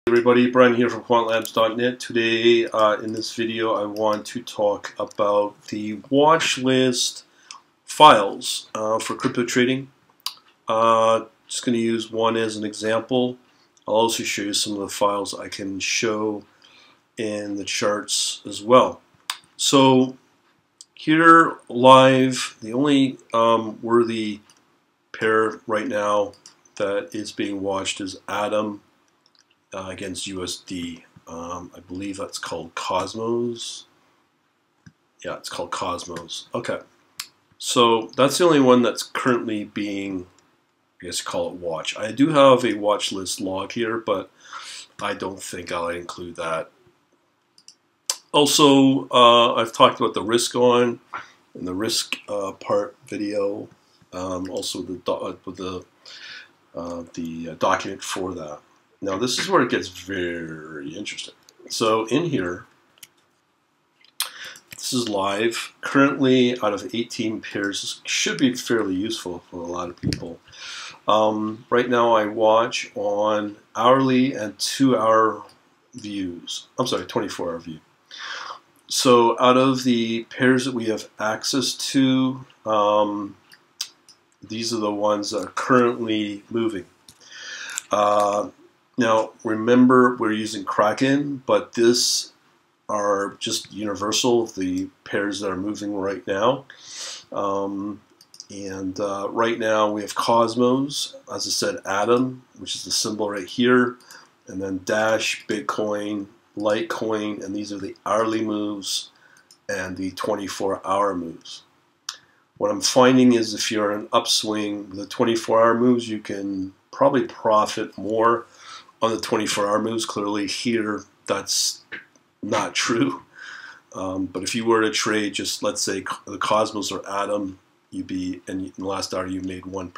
Everybody, Brian here from quantlabs.net. Today in this video I want to talk about the watch list files for crypto trading. Just going to use one as an example. I'll also show you some of the files I can show in the charts as well. So here live, the only worthy pair right now that is being watched is Atom against USD. I believe that's called Cosmos. Yeah, it's called Cosmos. Okay, so that's the only one that's currently being, I guess you call it watch. I do have a watch list log here, but I don't think I'll include that. Also, I've talked about the risk on in the risk part video. Also the document for that. Now this is where it gets very interesting. So in here, this is live. Currently, out of 18 pairs, this should be fairly useful for a lot of people. Right now I watch on hourly and 2-hour views. I'm sorry, 24-hour view. So out of the pairs that we have access to, these are the ones that are currently moving. Now, remember, we're using Kraken, but this are just universal, the pairs that are moving right now. Right now we have Cosmos, as I said, Atom, which is the symbol right here, and then Dash, Bitcoin, Litecoin, and these are the hourly moves and the 24-hour moves. What I'm finding is if you're in an upswing with the 24-hour moves, you can probably profit more on the 24-hour moves. Clearly here, that's not true. But if you were to trade just, let's say, the Cosmos or Atom, you'd be, in the last hour you made 1%,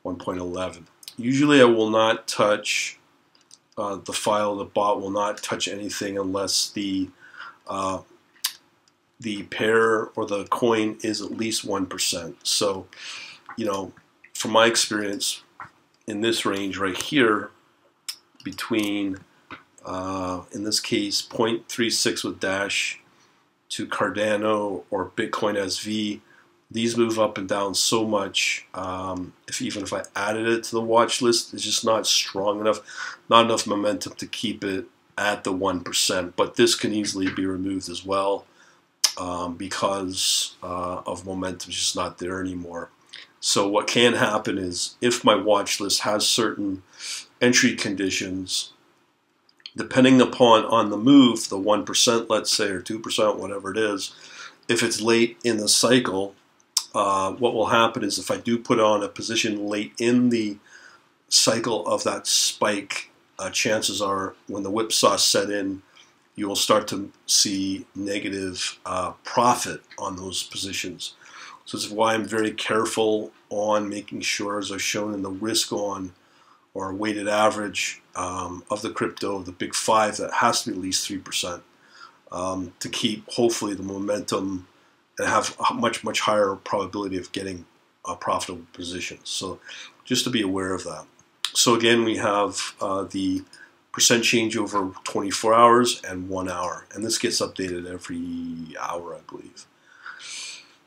1.11. Usually I will not touch the file, the bot will not touch anything unless the pair or the coin is at least 1%. So, you know, from my experience in this range right here, between, in this case, 0.36 with Dash to Cardano or Bitcoin SV, these move up and down so much. Even if I added it to the watch list, it's just not strong enough, not enough momentum to keep it at the 1%. But this can easily be removed as well because of momentum just not there anymore. So what can happen is if my watch list has certain entry conditions, depending upon on the move, the 1%, let's say, or 2%, whatever it is, if it's late in the cycle, what will happen is if I do put on a position late in the cycle of that spike, chances are when the whipsaw set in, you will start to see negative profit on those positions. So this is why I'm very careful on making sure, as I've shown in the risk on or weighted average of the crypto, the big five, that has to be at least 3% to keep hopefully the momentum and have a much higher probability of getting profitable positions. So just to be aware of that. So again, we have the percent change over 24 hours and 1 hour, and this gets updated every hour, I believe.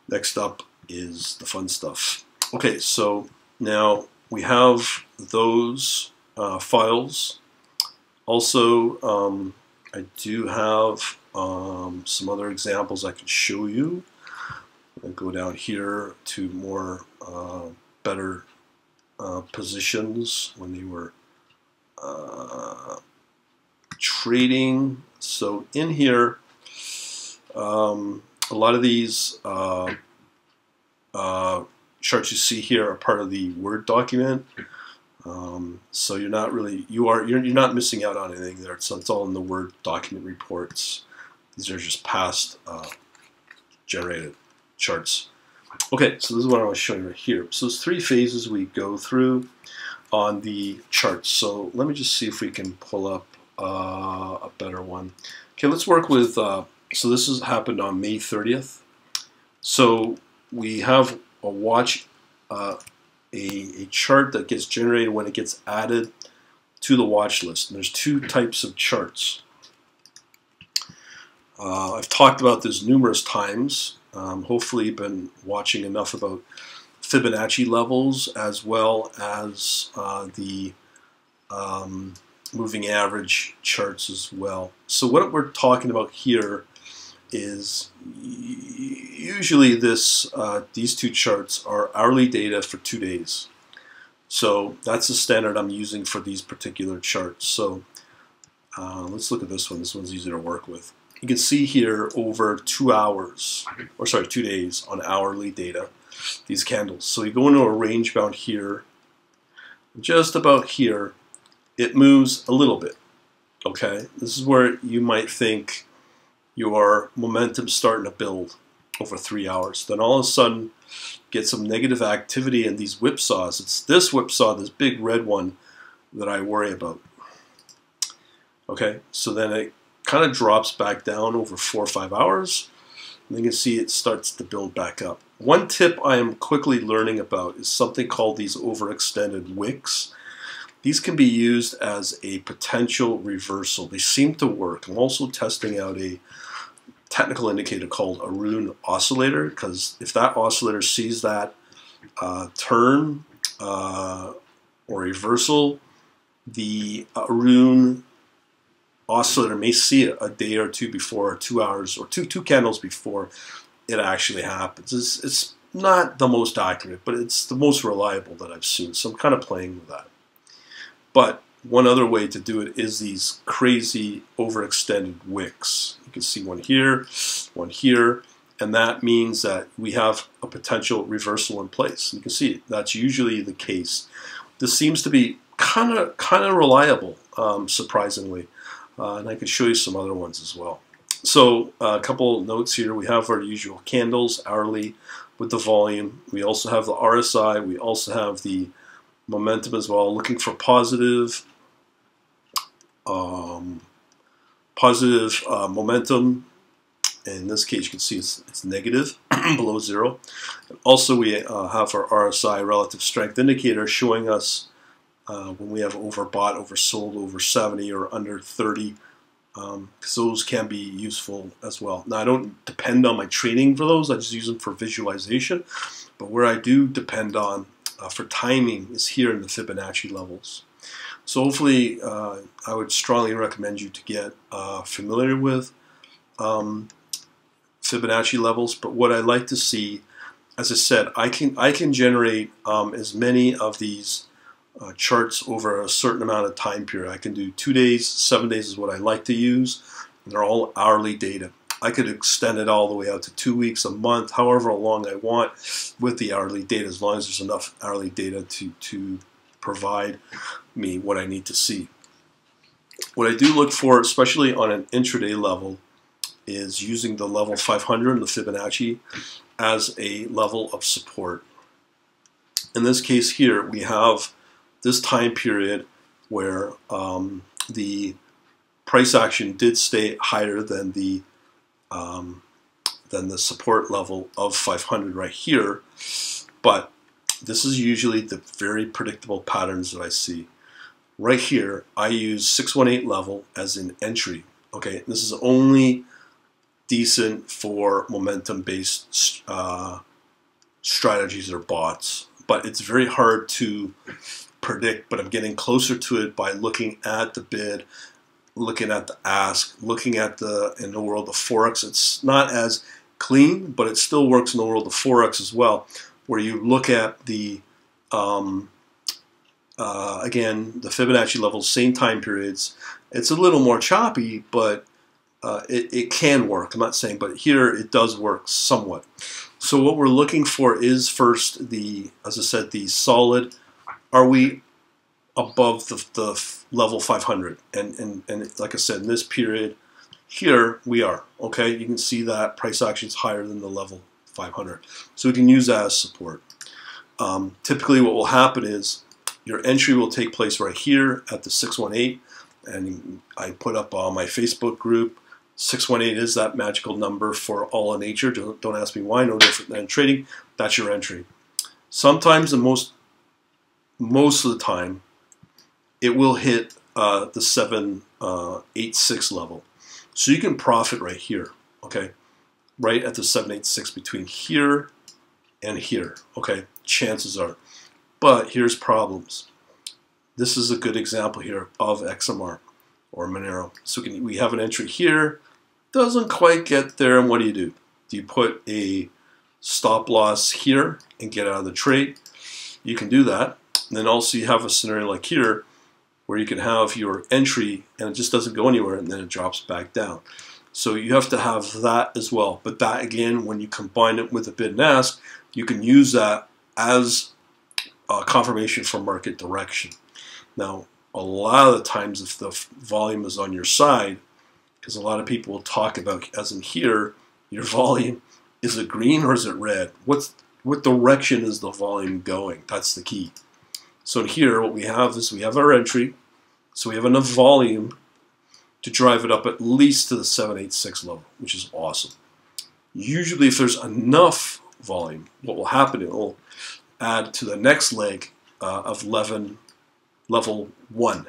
Next up is the fun stuff. Okay, so now we have those files. Also, I do have some other examples I can show you. I'll go down here to more better positions when they were trading. So in here, a lot of these charts you see here are part of the Word document. So you're not really, you're not missing out on anything there. So it's all in the Word document reports. These are just past generated charts. Okay, so this is what I was showing right here. So there's 3 phases we go through on the charts. So let me just see if we can pull up a better one. Okay, let's work with, so this has happened on May 30th. So we have a watch, a chart that gets generated when it gets added to the watch list. And there's two types of charts. I've talked about this numerous times. Hopefully you've been watching enough about Fibonacci levels as well as the moving average charts as well. So what we're talking about here is usually these two charts are hourly data for 2 days. So that's the standard I'm using for these particular charts. So let's look at this one. This one's easier to work with. You can see here over 2 hours, or sorry, 2 days on hourly data, these candles. So you go into a range bound here, just about here, it moves a little bit, okay? This is where you might think your momentum's starting to build over 3 hours. Then all of a sudden, get some negative activity in these whipsaws. It's this whipsaw, this big red one, that I worry about. Okay, so then it kind of drops back down over 4 or 5 hours. And you can see it starts to build back up. One tip I am quickly learning about is something called these overextended wicks. These can be used as a potential reversal. They seem to work. I'm also testing out a technical indicator called a rune oscillator, because if that oscillator sees that turn or reversal, the rune oscillator may see it a day or two before, or 2 hours, or two candles before it actually happens. It's not the most accurate, but it's the most reliable that I've seen, so I'm kind of playing with that. But one other way to do it is these crazy overextended wicks. You can see one here, and that means that we have a potential reversal in place. You can see that's usually the case. This seems to be kind of reliable, surprisingly, and I could show you some other ones as well. So a couple notes here. We have our usual candles hourly with the volume. We also have the RSI. We also have the momentum as well. Looking for positive momentum. In this case, you can see it's negative, below zero. And also, we have our RSI, relative strength indicator, showing us when we have overbought, oversold, over 70 or under 30, because those can be useful as well. Now, I don't depend on my trading for those. I just use them for visualization. But where I do depend on for timing is here in the Fibonacci levels. So hopefully, I would strongly recommend you to get familiar with Fibonacci levels. But what I like to see, as I said, I can generate as many of these charts over a certain amount of time period. I can do 2 days, 7 days is what I like to use. And they're all hourly data. I could extend it all the way out to 2 weeks, a month, however long I want with the hourly data, as long as there's enough hourly data to provide me what I need to see. What I do look for, especially on an intraday level, is using the level 500 in the Fibonacci as a level of support. In this case here, we have this time period where the price action did stay higher than the support level of 500 right here, but this is usually the very predictable patterns that I see. Right here, I use 618 level as an entry. Okay, this is only decent for momentum-based strategies or bots, but it's very hard to predict. But I'm getting closer to it by looking at the bid, looking at the ask, looking at in the world of Forex. It's not as clean, but it still works in the world of Forex as well, where you look at the again, the Fibonacci levels, same time periods. It's a little more choppy, but it can work. I'm not saying, but here it does work somewhat. So what we're looking for is first as I said, the solid. Are we above the level 500? And like I said, in this period here we are. Okay, you can see that price action is higher than the level 500, so we can use that as support. Typically, what will happen is your entry will take place right here at the 618, and I put up on my Facebook group. 618 is that magical number for all in nature. Don't ask me why. No different than trading. That's your entry. Sometimes, and most of the time, it will hit the 786 level. So you can profit right here, okay? Right at the 786 between here and here, okay? Chances are. But here's problems. This is a good example here of XMR or Monero. So we have an entry here, doesn't quite get there, and what do? Do you put a stop loss here and get out of the trade? You can do that. And then also you have a scenario like here where you can have your entry and it just doesn't go anywhere and then it drops back down. So you have to have that as well. But that, again, when you combine it with a bid and ask, you can use that as confirmation for market direction. Now, a lot of the times if the volume is on your side, because a lot of people will talk about, as in here, your volume, is it green or is it red? What direction is the volume going? That's the key. So in here, what we have is we have our entry, so we have enough volume to drive it up at least to the 786 level, which is awesome. Usually if there's enough volume, what will happen, it will add to the next leg of level 1.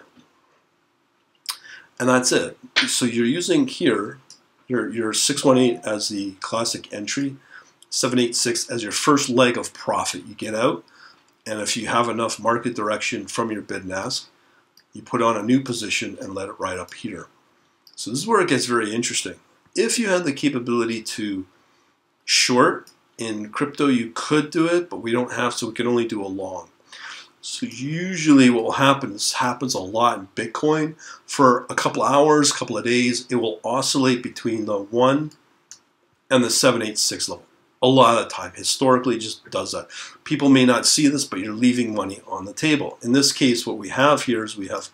And that's it. So you're using here your 618 as the classic entry, 786 as your first leg of profit. You get out, and if you have enough market direction from your bid and ask, you put on a new position and let it ride up here. So this is where it gets very interesting. If you had the capability to short in crypto, you could do it, but we don't have, so we can only do a long. So usually what will happen, this happens a lot in Bitcoin, for a couple of hours, a couple of days, it will oscillate between the 1 and the 786 level. A lot of the time, historically, it just does that. People may not see this, but you're leaving money on the table. In this case, what we have here is we have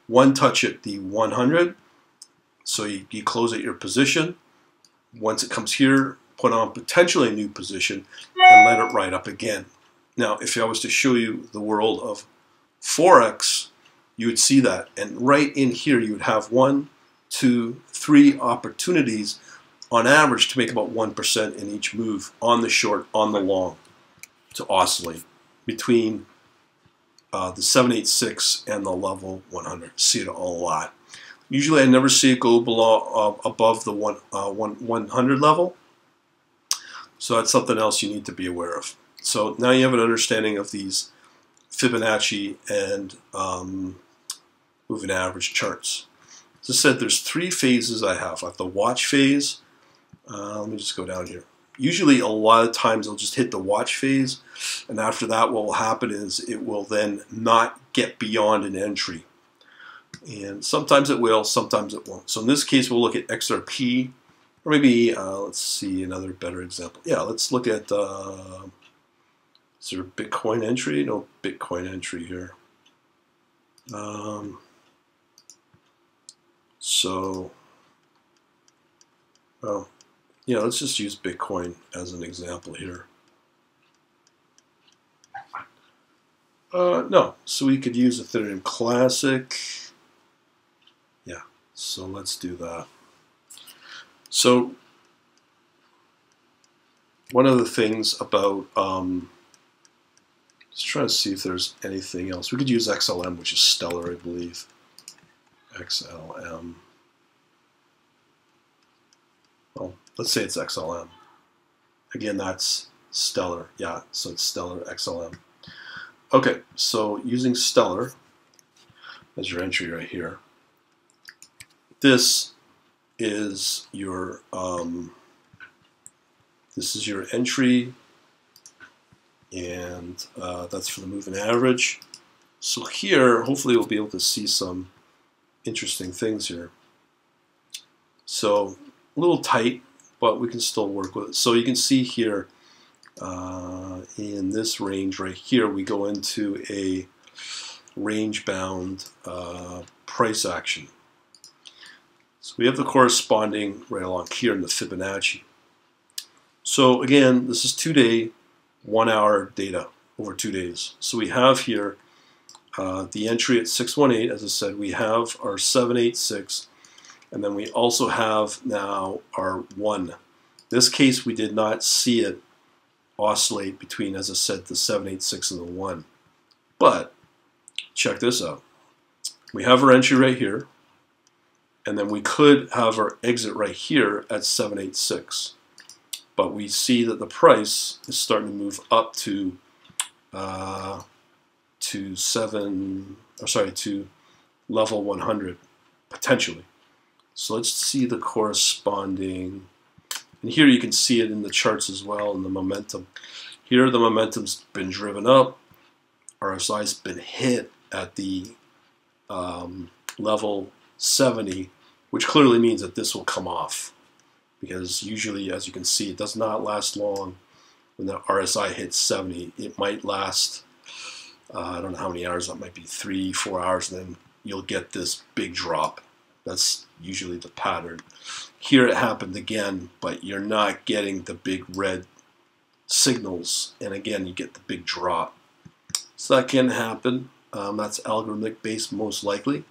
one touch at the 100. So you close at your position. Once it comes here, put on potentially a new position and let it ride up again. Now, if I was to show you the world of Forex, you would see that. And right in here, you would have 1, 2, 3 opportunities on average to make about 1% in each move on the short, on the long, to oscillate between the 786 and the level 100. See it a lot. Usually I never see it go below above the 100 level. So that's something else you need to be aware of. So now you have an understanding of these Fibonacci and moving average charts. As I said, there's 3 phases I have. I have the watch phase. Let me just go down here. Usually a lot of times I'll just hit the watch phase, and after that what will happen is it will then not get beyond an entry. And sometimes it will, sometimes it won't. So in this case we'll look at XRP, or maybe, let's see another better example. Yeah, let's look at, is there a Bitcoin entry? No Bitcoin entry here. Well, yeah, let's just use Bitcoin as an example here. No, so we could use Ethereum Classic. Yeah, so let's do that. So one of the things about, just trying to see if there's anything else. We could use XLM, which is Stellar, I believe. XLM. Well, let's say it's XLM. Again, that's Stellar. Yeah, so it's Stellar XLM. Okay, so using Stellar as your entry right here. This is your entry, and that's for the moving average. So here, hopefully we'll be able to see some interesting things here. So a little tight, but we can still work with it. So you can see here in this range right here, we go into a range-bound price action. So we have the corresponding right along here in the Fibonacci. So again, this is 2-day, 1-hour data over 2 days. So we have here the entry at 618, as I said, we have our 786, and then we also have now our 1. In this case, we did not see it oscillate between, as I said, the 786 and the 1. But check this out. we have our entry right here, and then we could have our exit right here at 786. But we see that the price is starting to move up to level 100 potentially. So let's see the corresponding, and here you can see it in the charts as well, in the momentum. Here the momentum's been driven up, RSI's been hit at the level 70, which clearly means that this will come off, because usually, as you can see, it does not last long. When the RSI hits 70, it might last, I don't know how many hours, that might be 3-4 hours, and then you'll get this big drop. That's usually the pattern. Here it happened again, but you're not getting the big red signals, and again you get the big drop. So that can happen. That's algorithmic based most likely.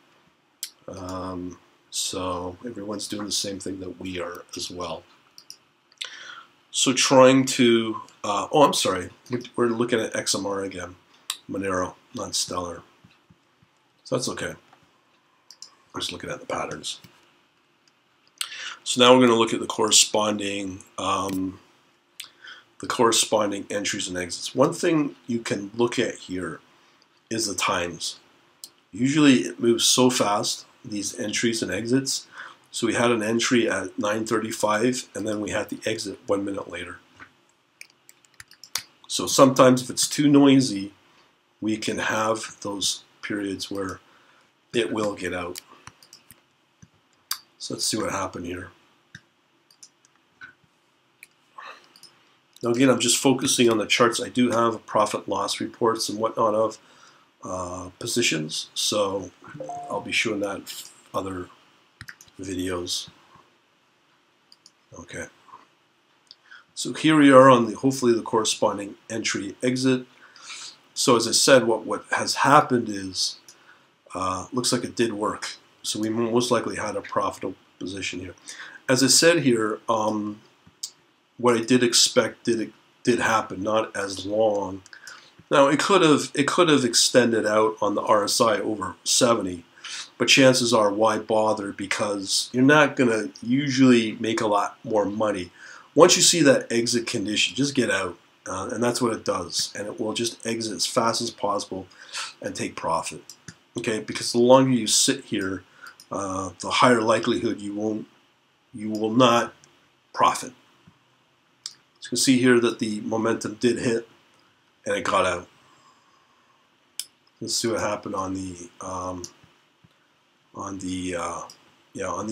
So everyone's doing the same thing that we are as well. So trying to, oh, I'm sorry, we're looking at XMR again, Monero, not Stellar. So that's okay. I'm just looking at the patterns. So now we're going to look at the corresponding entries and exits. One thing you can look at here is the times. Usually it moves so fast, these entries and exits. So we had an entry at 9:35, and then we had the exit 1 minute later. So sometimes if it's too noisy, we can have those periods where it will get out. So let's see what happened here. Now again, I'm just focusing on the charts. I do have profit loss reports and whatnot of positions, so I'll be showing that in other videos. Okay. So here we are on hopefully the corresponding entry exit. So as I said, what has happened is, looks like it did work. So we most likely had a profitable position here. As I said here, what I did expect did happen, not as long. Now it could have extended out on the RSI over 70, but chances are, why bother? Because you're not going to usually make a lot more money. Once you see that exit condition, just get out, and that's what it does, and it will just exit as fast as possible and take profit. Okay, because the longer you sit here, the higher likelihood you will not profit. So you can see here that the momentum did hit, and it got out. Let's see what happened on the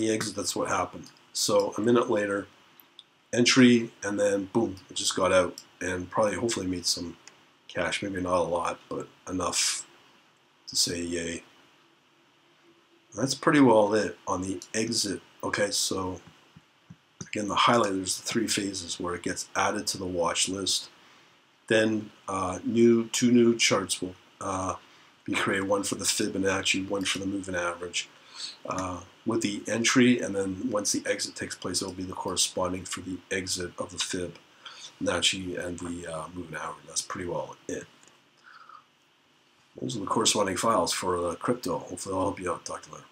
exit. That's what happened. So a minute later, entry, and then boom, it just got out, and probably hopefully made some cash. Maybe not a lot, but enough to say yay. That's pretty well it on the exit. Okay, so again, the highlight, there's the 3 phases where it gets added to the watch list. Then two new charts will be created, one for the Fibonacci, one for the moving average, with the entry, and then once the exit takes place, it will be the corresponding for the exit of the Fibonacci and the moving average. That's pretty well it. Those are the corresponding files for crypto. Hopefully I'll help you out. Talk to you later.